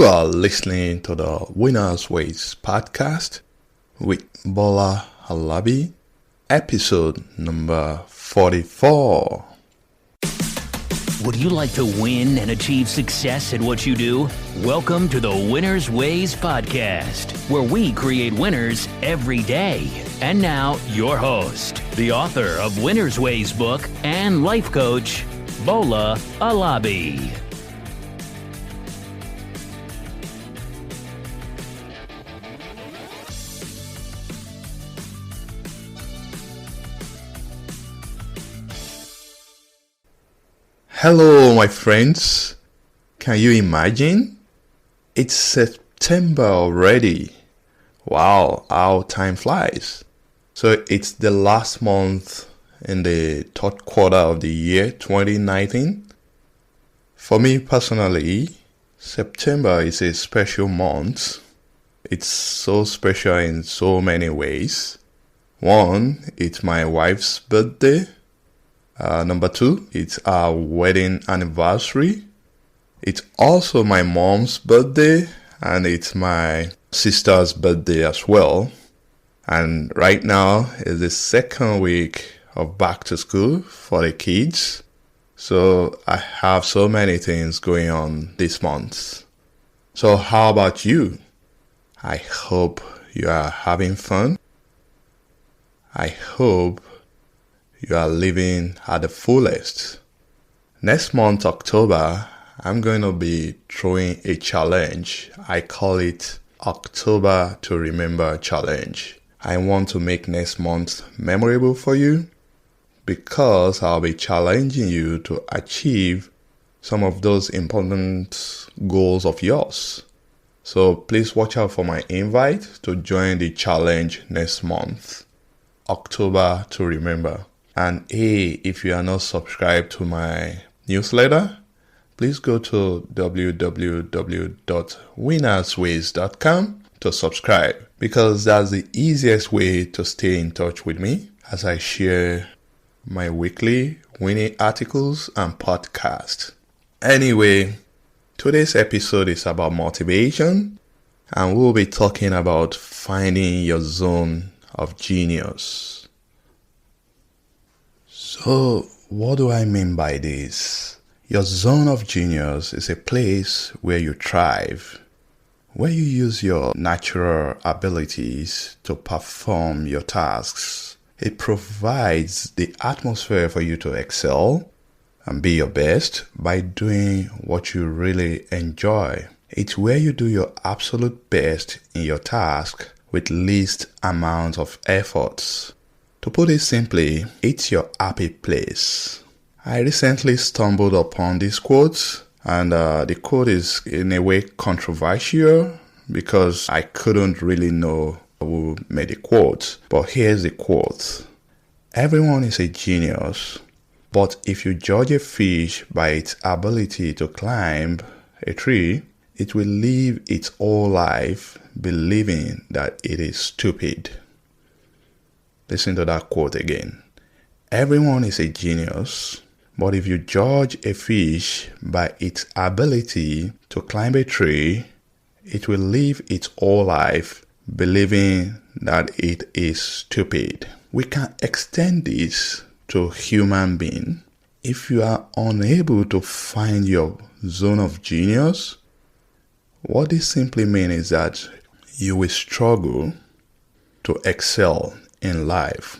You are listening to the Winners Ways podcast with Bola Alabi, episode number 44. Would you like to win and achieve success at what you do? Welcome to the Winners Ways podcast, where we create winners every day. And now, your host, the author of Winners Ways book and life coach, Bola Alabi. Hello, my friends. Can you imagine? It's September already. Wow, how time flies. So it's the last month in the third quarter of the year 2019. For me personally, September is a special month. It's so special in so many ways. One, it's my wife's birthday. Number two, it's our wedding anniversary. It's also my mom's birthday and it's my sister's birthday as well. And right now is the second week of back to school for the kids. So I have so many things going on this month. So how about you? I hope you are having fun. I hope you are living at the fullest. Next month, October, I'm going to be throwing a challenge. I call it October to Remember Challenge. I want to make next month memorable for you because I'll be challenging you to achieve some of those important goals of yours. So please watch out for my invite to join the challenge next month, October to Remember. And hey, if you are not subscribed to my newsletter, please go to www.winnersways.com to subscribe because that's the easiest way to stay in touch with me as I share my weekly winning articles and podcasts. Anyway, today's episode is about motivation and we'll be talking about finding your zone of genius. So, what do I mean by this? Your zone of genius is a place where you thrive, where you use your natural abilities to perform your tasks. It provides the atmosphere for you to excel and be your best by doing what you really enjoy. It's where you do your absolute best in your task with least amount of efforts. To put it simply, it's your happy place. I recently stumbled upon this quote, and the quote is in a way controversial because I couldn't really know who made the quote. But here's the quote. Everyone is a genius, but if you judge a fish by its ability to climb a tree, it will live its whole life believing that it is stupid. Listen to that quote again. Everyone is a genius, but if you judge a fish by its ability to climb a tree, it will live its whole life believing that it is stupid. We can extend this to human being. If you are unable to find your zone of genius, what this simply means is that you will struggle to excel in life.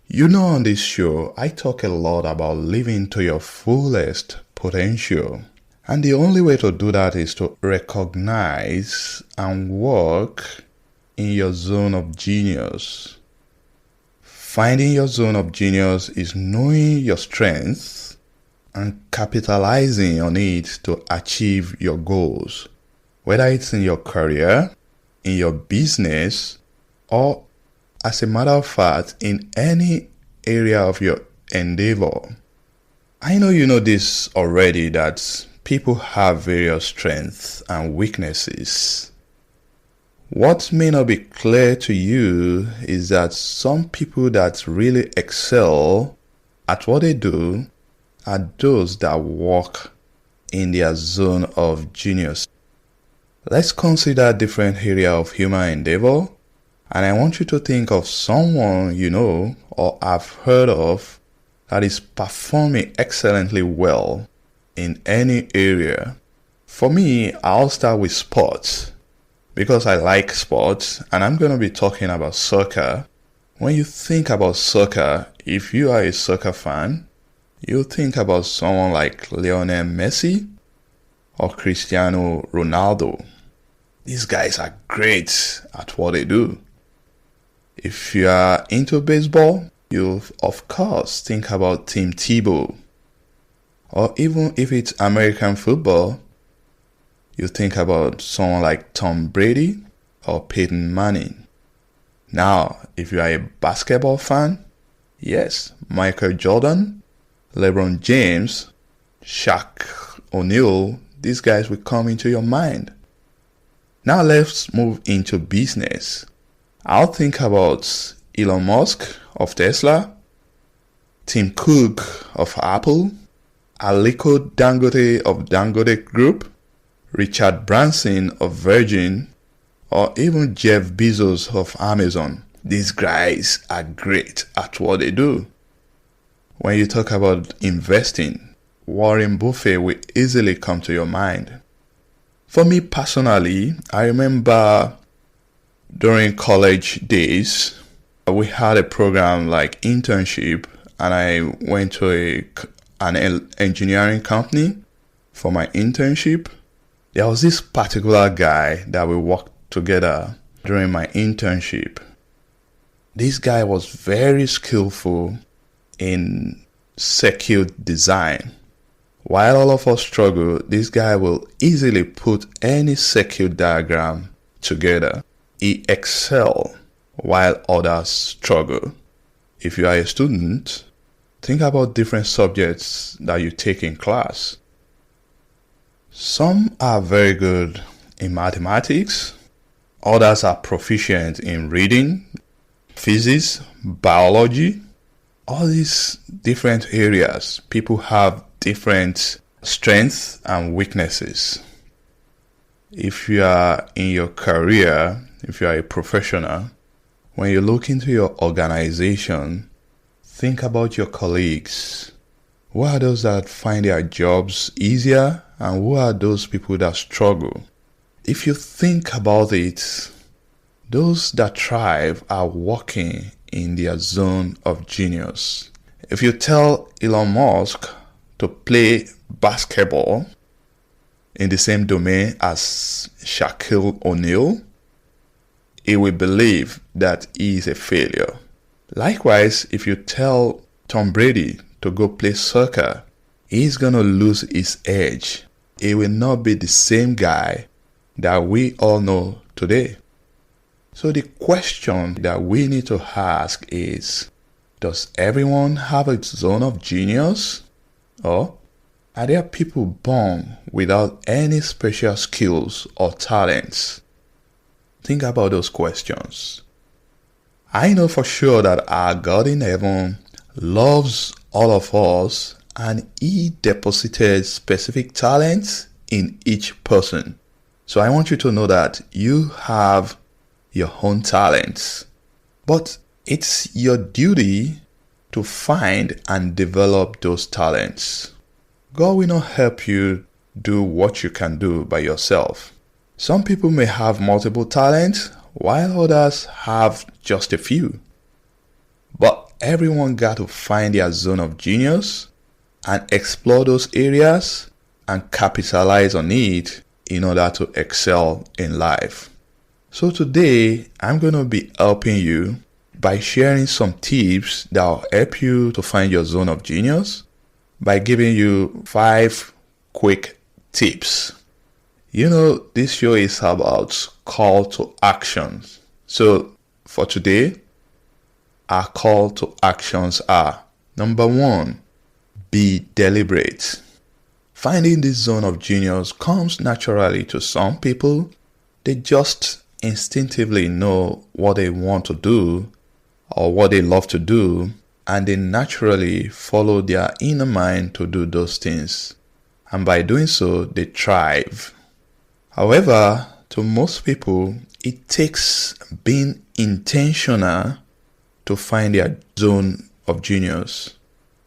You know, on this show, I talk a lot about living to your fullest potential. And the only way to do that is to recognize and work in your zone of genius. Finding your zone of genius is knowing your strengths and capitalizing on it to achieve your goals. Whether it's in your career, in your business, or as a matter of fact, in any area of your endeavor. I know you know this already, that people have various strengths and weaknesses. What may not be clear to you is that some people that really excel at what they do are those that work in their zone of genius. Let's consider different area of human endeavor, and I want you to think of someone you know or have heard of that is performing excellently well in any area. For me, I'll start with sports because I like sports, and I'm going to be talking about soccer. When you think about soccer, if you are a soccer fan, you think about someone like Lionel Messi or Cristiano Ronaldo. These guys are great at what they do. If you are into baseball, you'll of course think about Tim Tebow. Or even if it's American football, you think about someone like Tom Brady or Peyton Manning. Now, if you are a basketball fan, yes, Michael Jordan, LeBron James, Shaq O'Neal, these guys will come into your mind. Now let's move into business. I'll think about Elon Musk of Tesla, Tim Cook of Apple, Aliko Dangote of Dangote Group, Richard Branson of Virgin, or even Jeff Bezos of Amazon. These guys are great at what they do. When you talk about investing, Warren Buffett will easily come to your mind. For me personally, I remember during college days, we had a program like internship, and I went to an engineering company for my internship. There was this particular guy that we worked together during my internship. This guy was very skillful in circuit design. While all of us struggle, this guy will easily put any circuit diagram together. He excels while others struggle. If you are a student, think about different subjects that you take in class. Some are very good in mathematics, others are proficient in reading, physics, biology. All these different areas, people have different strengths and weaknesses. If you are in your career, if you are a professional, when you look into your organization, think about your colleagues. Who are those that find their jobs easier, and who are those people that struggle? If you think about it, those that thrive are working in their zone of genius. If you tell Elon Musk to play basketball in the same domain as Shaquille O'Neal, he will believe that he is a failure. Likewise, if you tell Tom Brady to go play soccer, he's going to lose his edge. He will not be the same guy that we all know today. So the question that we need to ask is, does everyone have a zone of genius? Or are there people born without any special skills or talents? Think about those questions. I know for sure that our God in heaven loves all of us, and He deposited specific talents in each person. So I want you to know that you have your own talents, but it's your duty to find and develop those talents. God will not help you do what you can do by yourself. Some people may have multiple talents, while others have just a few. But everyone got to find their zone of genius and explore those areas and capitalize on it in order to excel in life. So today, I'm going to be helping you by sharing some tips that will help you to find your zone of genius by giving you 5 quick tips. You know, this show is about call to action. So for today, our call to actions are: number 1, be deliberate. Finding this zone of genius comes naturally to some people. They just instinctively know what they want to do or what they love to do, and they naturally follow their inner mind to do those things. And by doing so, they thrive. However, To most people, it takes being intentional to find their zone of genius.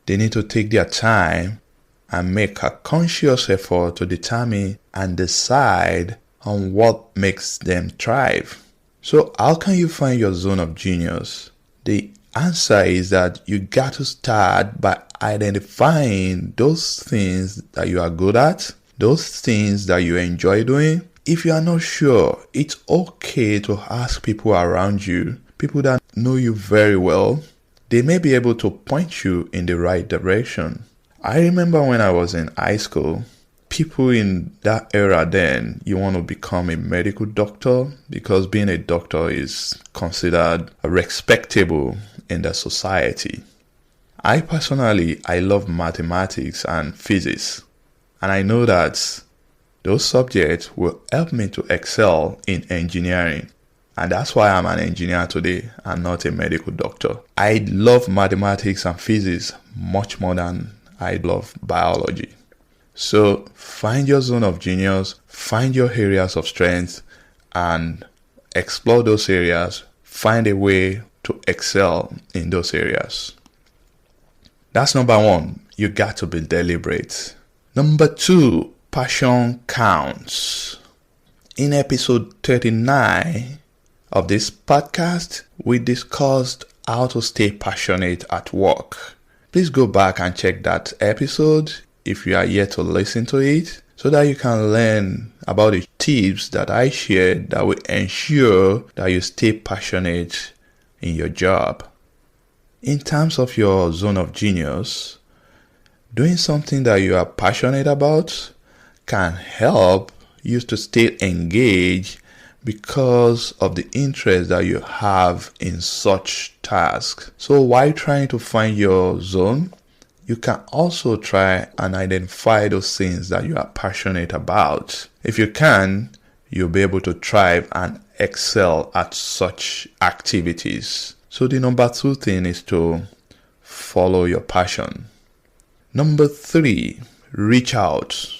They need to take their time and make a conscious effort to determine and decide on what makes them thrive. So how can you find your zone of genius? The answer is that you got to start by identifying those things that you are good at, those things that you enjoy doing. If you are not sure, it's okay to ask people around you, people that know you very well. They may be able to point you in the right direction. I remember when I was in high school, people in that era then, you want to become a medical doctor because being a doctor is considered respectable in the society. I personally love mathematics and physics, and I know that those subjects will help me to excel in engineering. And that's why I'm an engineer today and not a medical doctor. I love mathematics and physics much more than I love biology. So find your zone of genius, find your areas of strength, and explore those areas. Find a way to excel in those areas. That's number one. You got to be deliberate. Number two, passion counts. In episode 39 of this podcast, we discussed how to stay passionate at work. Please go back and check that episode if you are yet to listen to it, so that you can learn about the tips that I shared that will ensure that you stay passionate in your job. In terms of your zone of genius, doing something that you are passionate about can help you to stay engaged because of the interest that you have in such tasks. So while trying to find your zone, you can also try and identify those things that you are passionate about. If you can, you'll be able to thrive and excel at such activities. So the number two thing is to follow your passion. Number three, reach out.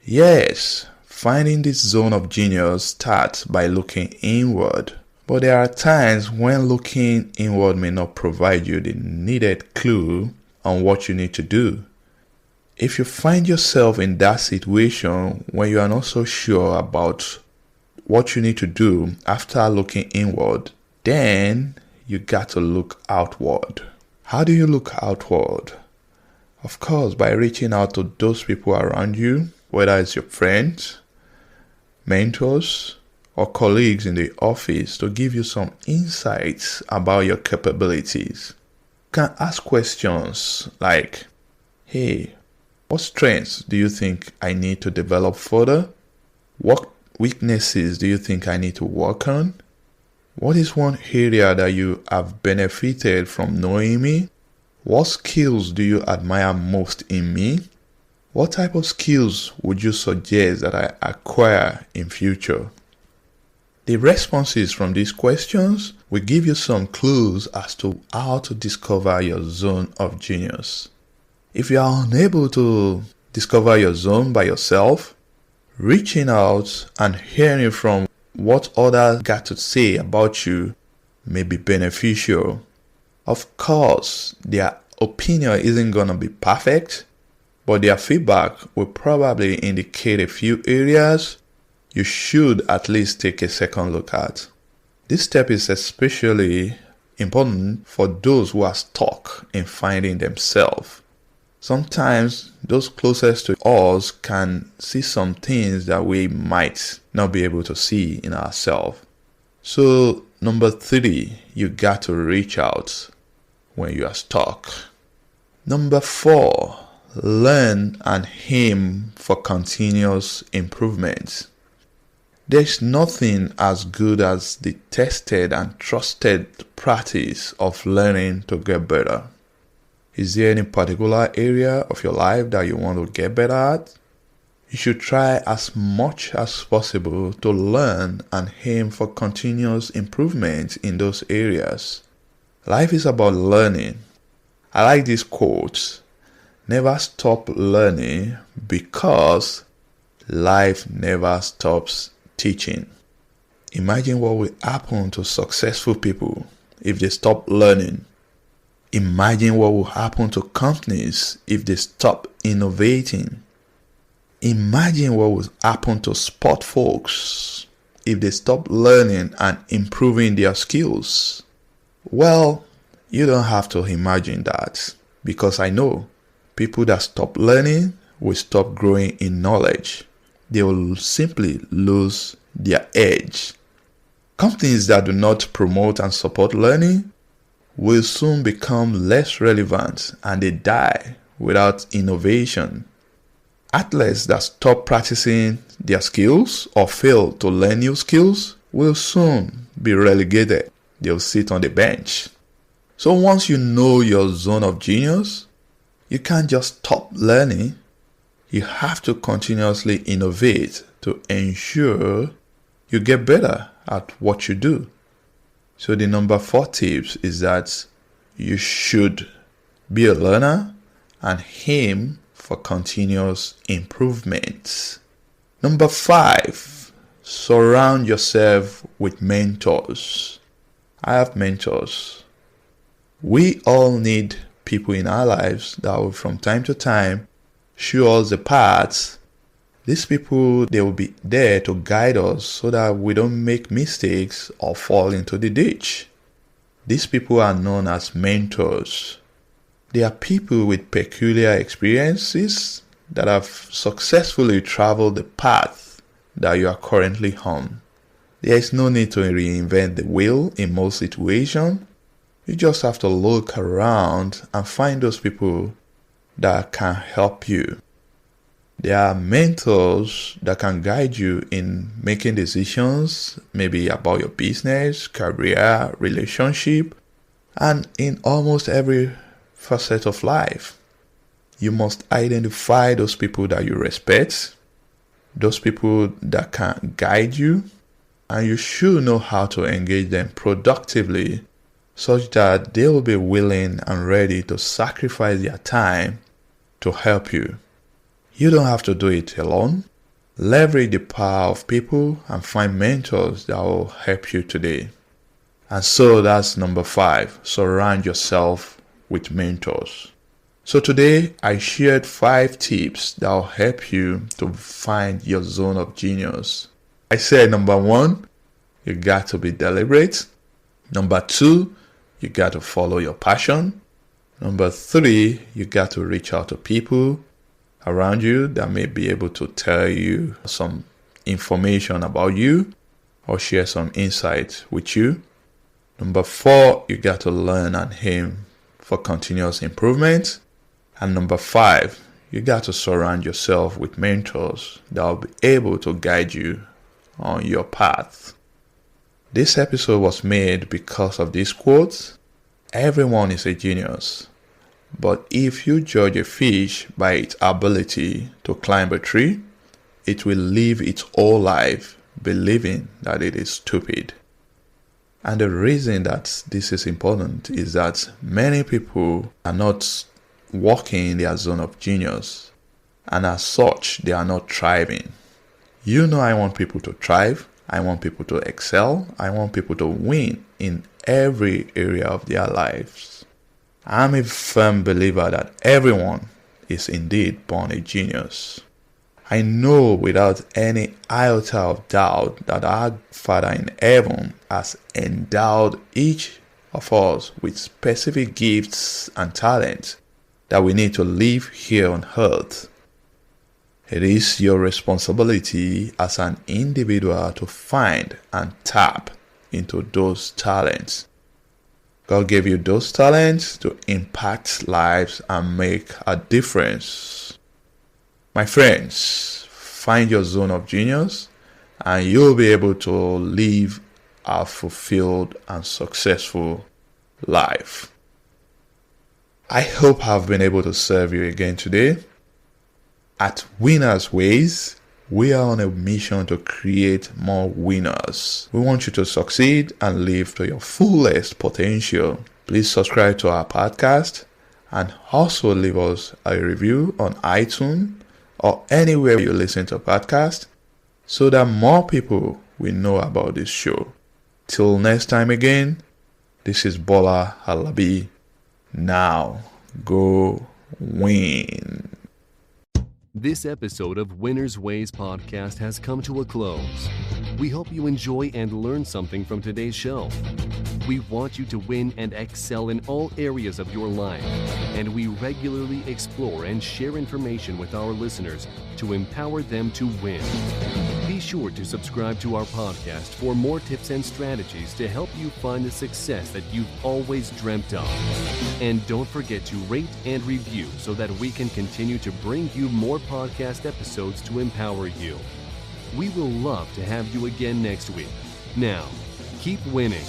Yes, finding this zone of genius starts by looking inward. But there are times when looking inward may not provide you the needed clue on what you need to do. If you find yourself in that situation when you are not so sure about what you need to do after looking inward, then you got to look outward. How do you look outward? Of course, by reaching out to those people around you, whether it's your friends, mentors, or colleagues in the office, to give you some insights about your capabilities. You can ask questions like, hey, what strengths do you think I need to develop further? What weaknesses do you think I need to work on? What is one area that you have benefited from knowing me? What skills do you admire most in me? What type of skills would you suggest that I acquire in future? The responses from these questions will give you some clues as to how to discover your zone of genius. If you are unable to discover your zone by yourself, reaching out and hearing from what others got to say about you may be beneficial. Of course, their opinion isn't going to be perfect, but their feedback will probably indicate a few areas you should at least take a second look at. This step is especially important for those who are stuck in finding themselves. Sometimes those closest to us can see some things that we might not be able to see in ourselves. So, number three, you got to reach out when you are stuck. Number four, learn and aim for continuous improvement. There's nothing as good as the tested and trusted practice of learning to get better. Is there any particular area of your life that you want to get better at? You should try as much as possible to learn and aim for continuous improvement in those areas. Life is about learning. I like this quote: never stop learning because life never stops teaching. Imagine what will happen to successful people if they stop learning. Imagine what will happen to companies if they stop innovating. Imagine what will happen to sport folks if they stop learning and improving their skills. Well, you don't have to imagine that, because I know people that stop learning will stop growing in knowledge. They will simply lose their edge. Companies that do not promote and support learning will soon become less relevant, and they die without innovation. Athletes that stop practicing their skills or fail to learn new skills will soon be relegated. They'll sit on the bench. So once you know your zone of genius, you can't just stop learning. You have to continuously innovate to ensure you get better at what you do. So the number 4 tips is that you should be a learner and aim for continuous improvement. Number 5, surround yourself with mentors. I have mentors. We all need people in our lives that will from time to time show us the paths. These people, they will be there to guide us so that we don't make mistakes or fall into the ditch. These people are known as mentors. They are people with peculiar experiences that have successfully traveled the path that you are currently on. There is no need to reinvent the wheel in most situations. You just have to look around and find those people that can help you. There are mentors that can guide you in making decisions, maybe about your business, career, relationship, and in almost every facet of life. You must identify those people that you respect, those people that can guide you, and you should know how to engage them productively such that they will be willing and ready to sacrifice their time to help you. You don't have to do it alone. Leverage the power of people and find mentors that will help you today. And so that's number 5. Surround yourself with mentors. So today I shared 5 tips that will help you to find your zone of genius. I said number 1, you got to be deliberate. Number 2, you got to follow your passion. Number 3, you got to reach out to people around you that may be able to tell you some information about you or share some insight with you. Number 4, you got to learn and aim for continuous improvement. And number 5, you got to surround yourself with mentors that will be able to guide you on your path. This episode was made because of this quote: everyone is a genius. But if you judge a fish by its ability to climb a tree, it will live its whole life believing that it is stupid. And the reason that this is important is that many people are not working in their zone of genius, and as such, they are not thriving. You know, I want people to thrive. I want people to excel. I want people to win in every area of their lives. I'm a firm believer that everyone is indeed born a genius. I know without any iota of doubt that our Father in heaven has endowed each of us with specific gifts and talents that we need to live here on earth. It is your responsibility as an individual to find and tap into those talents. God gave you those talents to impact lives and make a difference. My friends, find your zone of genius and you'll be able to live a fulfilled and successful life. I hope I've been able to serve you again today. At Winners Ways, we are on a mission to create more winners. We want you to succeed and live to your fullest potential. Please subscribe to our podcast and also leave us a review on iTunes or anywhere you listen to podcasts. so that more people will know about this show. Till next time again, this is Bola Halabi. Now, go win. This episode of Winners Ways podcast has come to a close. We hope you enjoy and learn something from today's show. We want you to win and excel in all areas of your life, and we regularly explore and share information with our listeners to empower them to win. Be sure to subscribe to our podcast for more tips and strategies to help you find the success that you've always dreamt of. And don't forget to rate and review so that we can continue to bring you more podcast episodes to empower you. We will love to have you again next week. Now, keep winning.